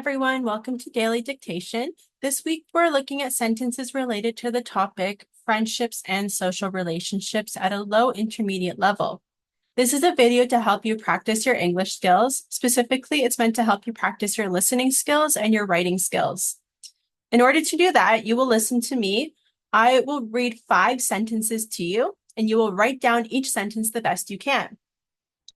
everyone. Welcome to Daily Dictation. This week, we're looking at sentences related to the topic friendships and social relationships at a low intermediate level. This is a video to help you practice your English skills. Specifically, it's meant to help you practice your listening skills and your writing skills. In order to do that, you will listen to me. I will read 5 sentences to you, and you will write down each sentence the best you can.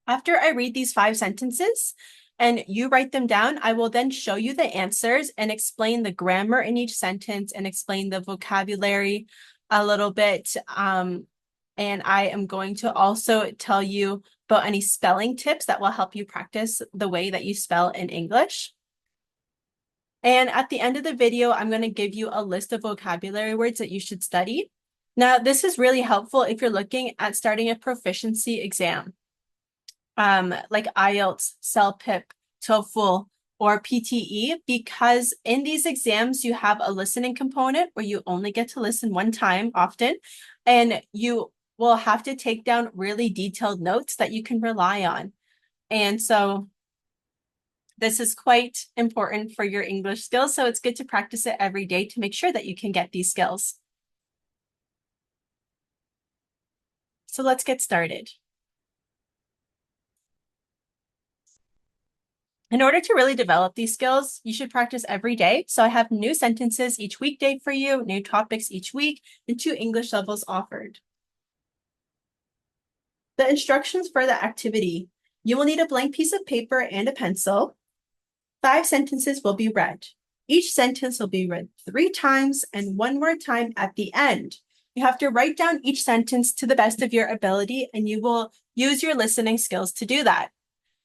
After I read these 5 sentences, and you write them down, I will then show you the answers and explain the grammar in each sentence and explain the vocabulary a little bit. And I am going to also tell you about any spelling tips that will help you practice the way that you spell in English. And at the end of the video, I'm going to give you a list of vocabulary words that you should study. Now, this is really helpful if you're looking at starting a proficiency exam. Like IELTS, CELPIP, TOEFL, or PTE, because in these exams, you have a listening component where you only get to listen one time often, and you will have to take down really detailed notes that you can rely on. And so this is quite important for your English skills, so it's good to practice it every day to make sure that you can get these skills. So let's get started. In order to really develop these skills, you should practice every day. So I have new sentences each weekday for you, new topics each week, and 2 English levels offered. The instructions for the activity. You will need a blank piece of paper and a pencil. 5 sentences will be read. Each sentence will be read 3 times and 1 more time at the end. You have to write down each sentence to the best of your ability, and you will use your listening skills to do that.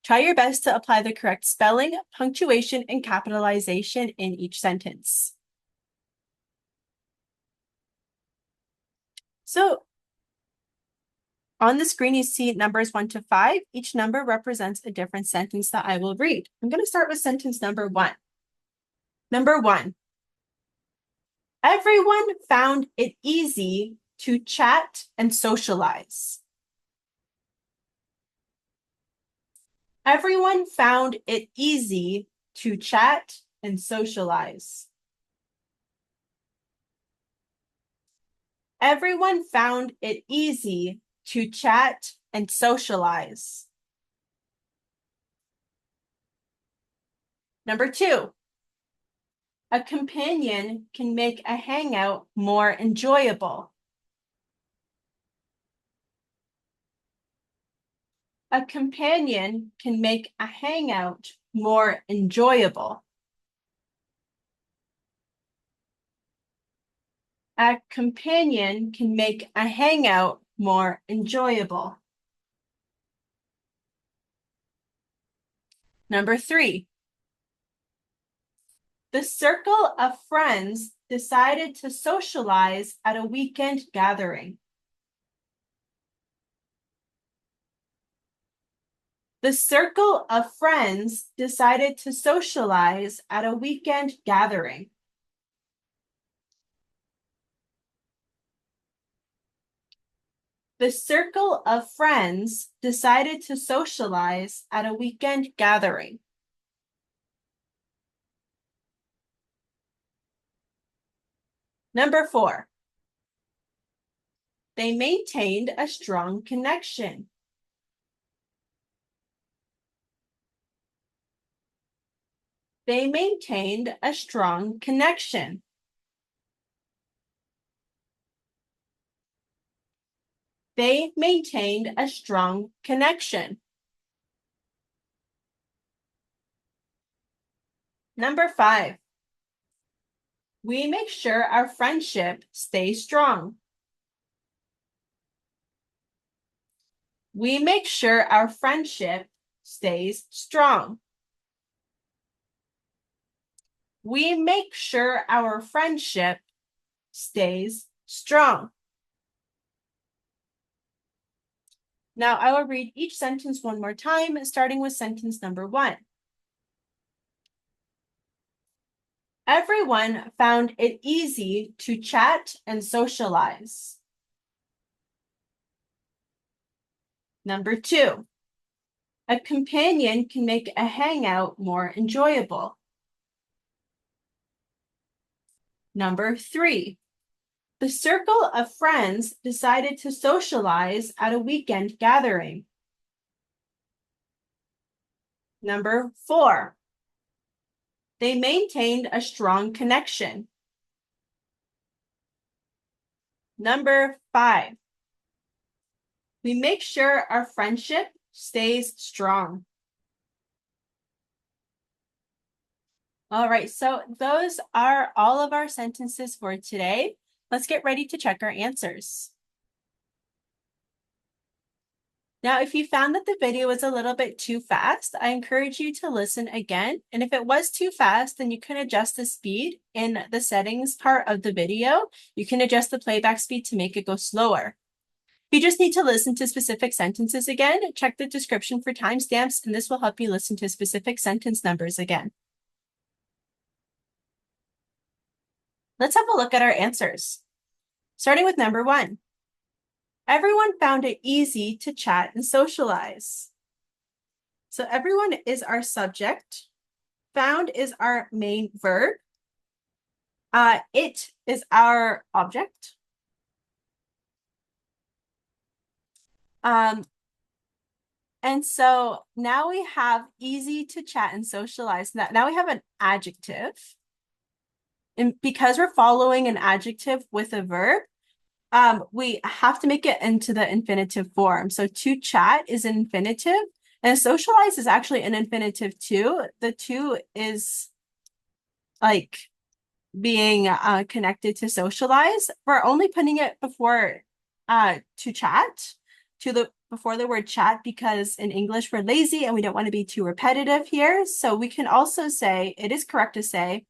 Try your best to apply the correct spelling, punctuation, and capitalization in each sentence. So on the screen, you see numbers 1 to 5. Each number represents a different sentence that I will read. I'm going to start with sentence number 1. Number 1. Everyone found it easy to chat and socialize. Everyone found it easy to chat and socialize. Everyone found it easy to chat and socialize. Number 2. A companion can make a hangout more enjoyable. A companion can make a hangout more enjoyable. A companion can make a hangout more enjoyable. Number 3. The circle of friends decided to socialize at a weekend gathering. The circle of friends decided to socialize at a weekend gathering. The circle of friends decided to socialize at a weekend gathering. Number 4. They maintained a strong connection. They maintained a strong connection. They maintained a strong connection. Number 5. We make sure our friendship stays strong. We make sure our friendship stays strong. We make sure our friendship stays strong. Now I will read each sentence one more time, starting with sentence number 1. Everyone found it easy to chat and socialize. Number 2. A companion can make a hangout more enjoyable. Number 3. The circle of friends decided to socialize at a weekend gathering. Number 4. They maintained a strong connection. Number 5. We make sure our friendship stays strong. All right, so those are all of our sentences for today. Let's get ready to check our answers. Now, if you found that the video was a little bit too fast, I encourage you to listen again. And if it was too fast, then you can adjust the speed in the settings part of the video. You can adjust the playback speed to make it go slower. If you just need to listen to specific sentences again, check the description for timestamps, and this will help you listen to specific sentence numbers again. Let's have a look at our answers. Starting with number 1. Everyone found it easy to chat and socialize. So everyone is our subject. Found is our main verb. It is our object. And so now we have easy to chat and socialize. Now we have an adjective. And because we're following an adjective with a verb, we have to make it into the infinitive form. So to chat is an infinitive, and socialize is actually an infinitive too. The two is like being connected to socialize. We're only putting it before to chat, before the word chat, because in English we're lazy and we don't want to be too repetitive here. So we can also say, it is correct to say,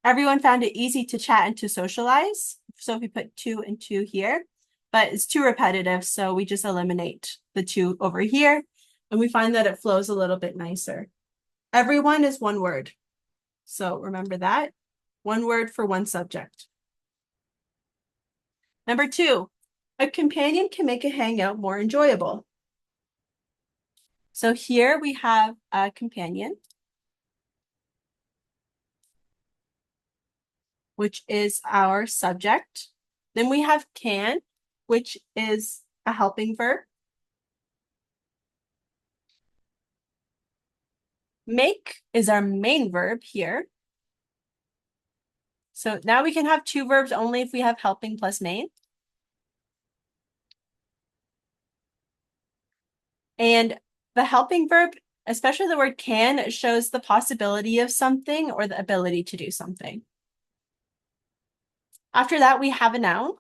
everyone found it easy to chat and to socialize. So if we put 2 and 2 here, but it's too repetitive, so we just eliminate the 2 over here, and we find that it flows a little bit nicer. Everyone is one word, so remember that. One word for one subject. Number 2, a companion can make a hangout more enjoyable. So here we have a companion, which is our subject. Then we have can, which is a helping verb. Make is our main verb here. So now we can have 2 verbs only if we have helping plus main. And the helping verb, especially the word can, shows the possibility of something or the ability to do something. After that, we have a noun,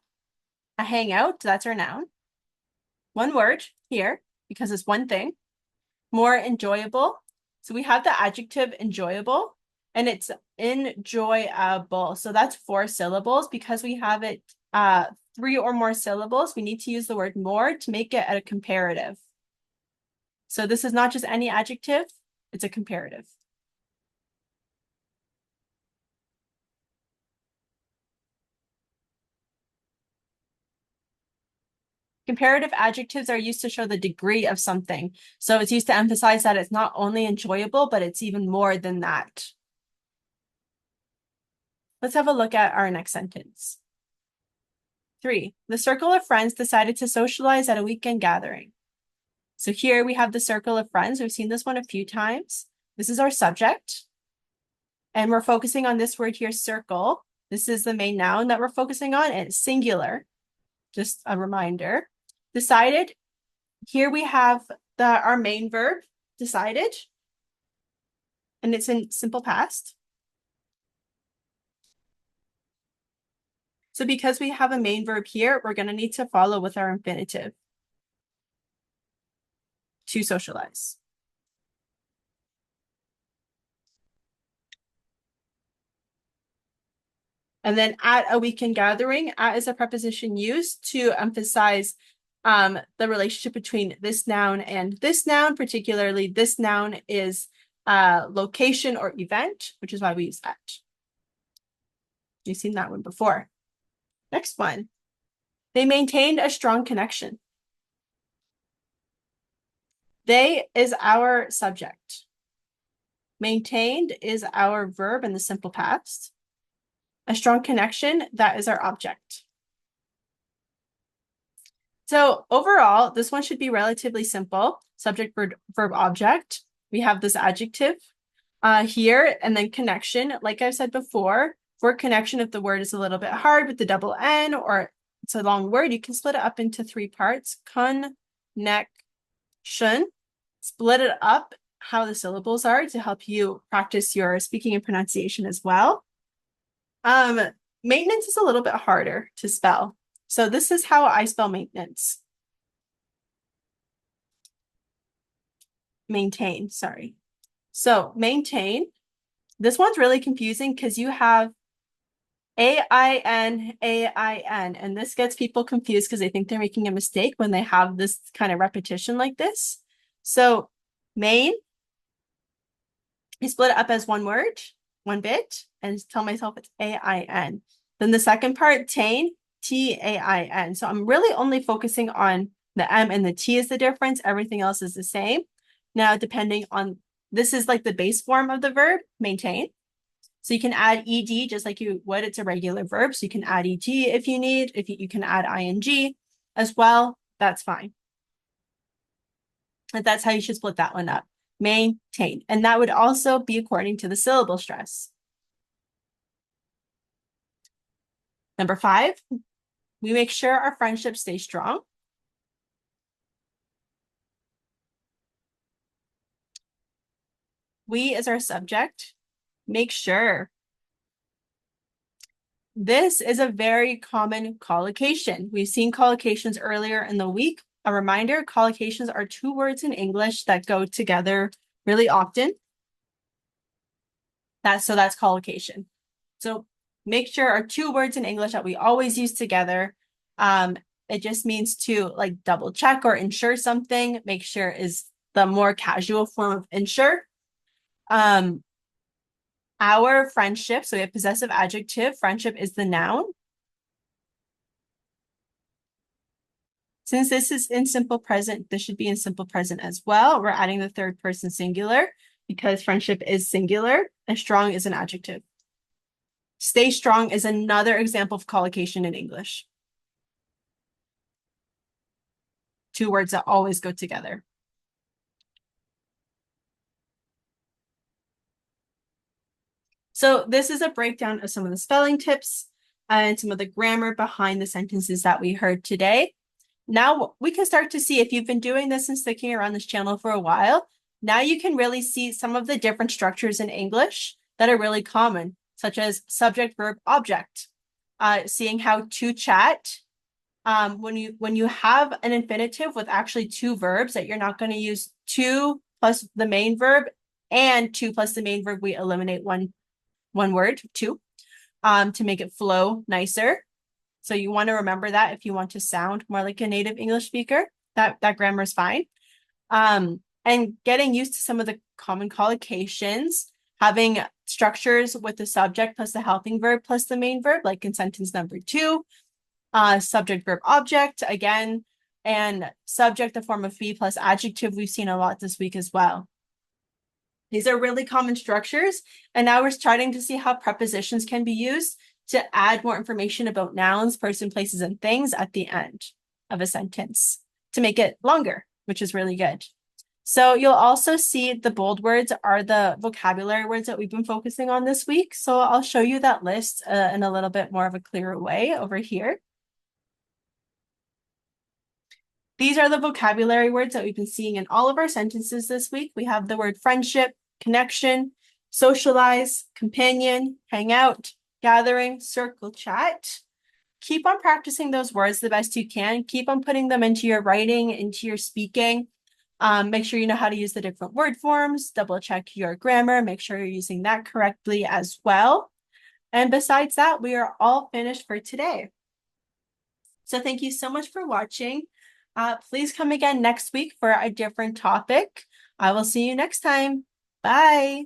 a hangout, that's our noun. One word here, because it's one thing. More enjoyable. So we have the adjective enjoyable, and it's enjoyable. So that's 4 syllables. Because we have it 3 or more syllables, we need to use the word more to make it a comparative. So this is not just any adjective, it's a comparative. Comparative adjectives are used to show the degree of something. So it's used to emphasize that it's not only enjoyable, but it's even more than that. Let's have a look at our next sentence. 3, the circle of friends decided to socialize at a weekend gathering. So here we have the circle of friends. We've seen this one a few times. This is our subject. And we're focusing on this word here, circle. This is the main noun that we're focusing on, and it's singular. Just a reminder. Decided. Here we have our main verb, decided. And it's in simple past. So because we have a main verb here, we're going to need to follow with our infinitive to socialize. And then at a weekend gathering, at is a preposition used to emphasize the relationship between this noun and this noun. Particularly, this noun is location or event, which is why we use at. You've seen that one before. Next one. They maintained a strong connection. They is our subject. Maintained is our verb in the simple past. A strong connection, that is our object. So overall, this one should be relatively simple. Subject, verb, object. We have this adjective here, and then connection. Like I said before, for connection, if the word is a little bit hard with the double N or it's a long word, you can split it up into 3 parts. Connection. Split it up how the syllables are to help you practice your speaking and pronunciation as well. Maintenance is a little bit harder to spell. So this is how I spell maintenance. Maintain, sorry. So maintain, this one's really confusing because you have A-I-N, A-I-N, and this gets people confused because they think they're making a mistake when they have this kind of repetition like this. So main, I split it up as one word, one bit, and tell myself it's A-I-N. Then the second part, tain, T-A-I-N. So I'm really only focusing on the M and the T is the difference. Everything else is the same. Now, depending on, this is like the base form of the verb, maintain. So you can add ed just like you would. It's a regular verb. So you can add et if you need. If you can add ing as well, that's fine. And that's how you should split that one up. Maintain. And that would also be according to the syllable stress. Number 5, we make sure our friendships stay strong. We as our subject, make sure. This is a very common collocation. We've seen collocations earlier in the week. A reminder, collocations are 2 words in English that go together really often. That's collocation. So make sure our 2 words in English that we always use together. It just means to like double check or ensure something. Make sure is the more casual form of ensure. Our friendship, so we have possessive adjective. Friendship is the noun. Since this is in simple present, this should be in simple present as well. We're adding the 3rd person singular because friendship is singular and strong is an adjective. Stay strong is another example of collocation in English. 2 words that always go together. So this is a breakdown of some of the spelling tips and some of the grammar behind the sentences that we heard today. Now we can start to see, if you've been doing this and sticking around this channel for a while, now you can really see some of the different structures in English that are really common, such as subject, verb, object. Seeing how to chat, when you have an infinitive with actually 2 verbs, that you're not going to use 2 plus the main verb and 2 plus the main verb, we eliminate one word, 2, to make it flow nicer. So you want to remember that if you want to sound more like a native English speaker, that grammar is fine. And getting used to some of the common collocations, having structures with the subject plus the helping verb plus the main verb, like in sentence number 2, subject, verb, object again, and subject, the form of be plus adjective, we've seen a lot this week as well. These are really common structures. And now we're starting to see how prepositions can be used to add more information about nouns, person, places, and things at the end of a sentence to make it longer, which is really good. So you'll also see the bold words are the vocabulary words that we've been focusing on this week. So I'll show you that list in a little bit more of a clearer way over here. These are the vocabulary words that we've been seeing in all of our sentences this week. We have the word friendship, connection, socialize, companion, hang out, gathering, circle, chat. Keep on practicing those words the best you can. Keep on putting them into your writing, into your speaking. Make sure you know how to use the different word forms. Double check your grammar. Make sure you're using that correctly as well. And besides that, we are all finished for today. So thank you so much for watching. Please come again next week for a different topic. I will see you next time. Bye.